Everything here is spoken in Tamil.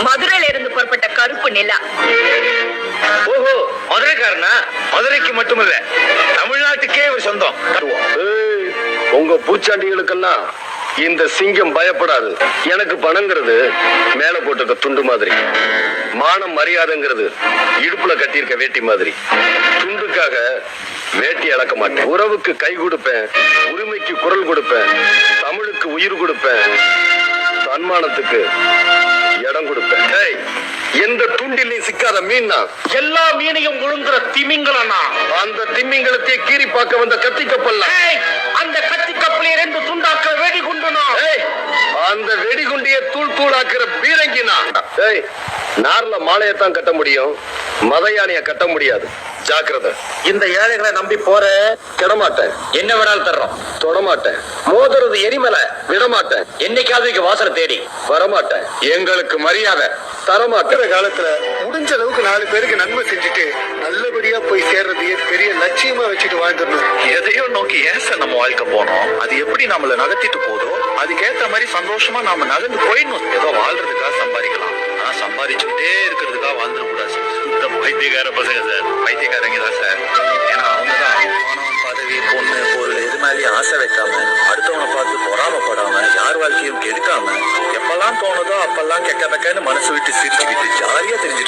மதுரையில இருந்து புறப்பட்ட கருப்பு நிலா. ஓஹோ, மதுரைக்காரனா? மதுரைக்கு மட்டுமல்ல, தமிழ்நாட்டுக்கே ஒரு சொந்தம். உங்க பூச்சாண்டிகளுக்கெல்லாம் இந்த சிங்கம் பயப்படாது. எனக்கு பணங்கிறது மேல போட்டிருக்க துண்டு மாதிரி, மானம் மரியாதைங்கிறது இடுப்புல கட்டியிருக்க வேட்டி மாதிரி. துண்டுக்காக வேட்டி அளக்க மாட்டேன். உறவுக்கு கை கொடுப்பேன், உரிமைக்கு குரல் கொடுப்பேன், தமிழுக்கு உயிர் கொடுப்பேன், தன்மானத்துக்கு இடம் கொடுப்பேன். எந்த துண்டிலையும் சிக்காத மீன்னா எல்லா மீனையும் முழுங்குற திமிங்கலனா? அந்த திமிங்கலத்தை கீறி பார்க்க வந்த கத்தி கப்பல். அந்த கத்தி கப்பலை 2 துண்டாக்க வெடிகுண்டுனா? அந்த வெடிகுண்டிய தூள் தூளாக்குற பீரங்கினா? நார்ல மாலையத்தான் கட்ட முடியும், மத யானைய கட்ட முடியாது. ஜாக்கிரதை. இந்த ஏழைகளை நம்பி போற கிடமாட்டேன். என்ன வேணாலும் தர்றோம். தொடமாட்டேன். மோதுறது எரிமலை, விடமாட்டேன். என்னைக்காவது இங்க வாசலை தேடி வரமாட்டேன். எங்களுக்கு மரியாதை தரமாட்டேன். காலத்துல முடிஞ்ச அளவுக்கு 4 பேருக்கு நன்மை செஞ்சுட்டு நல்லபடியா போய் சேர்றதையே பெரிய லட்சியமா வச்சுட்டு வாழ்ந்துடணும். எதையோ நோக்கி ஏன் சார் நம்ம வாழ்க்கை போனோம்? அது எப்படி நம்மள நகர்த்திட்டு போதோ அதுக்கேற்ற மாதிரி சந்தோஷமா நாம நகர்ந்து போயிடணும். ஏதோ வாழ்றதுக்காக சம்பாதிக்கலாம், ஆனா சம்பாதிச்சுட்டே இருக்கிறதுக்காக வாழ்ந்துடக்கூடாது. சுத்த பைத்தியக்கார பசங்க சார், பைத்தியக்காரங்க தான் சார். ஏன்னா அவங்கதான் பணம், பதவி, பொண்ணு, பொருள் எது மேலேயும் ஆசை வைக்காம, அடுத்தவனை பார்த்து பொறாமப்படாம, யார் வாழ்க்கையும் கெடுக்காம, எப்பெல்லாம் தோணுதோ அப்பெல்லாம் கெக்க பக்கன்னு மனசு விட்டு சிரிச்சுக்கிட்டு ஜாலியா தெரிஞ்சுட்டு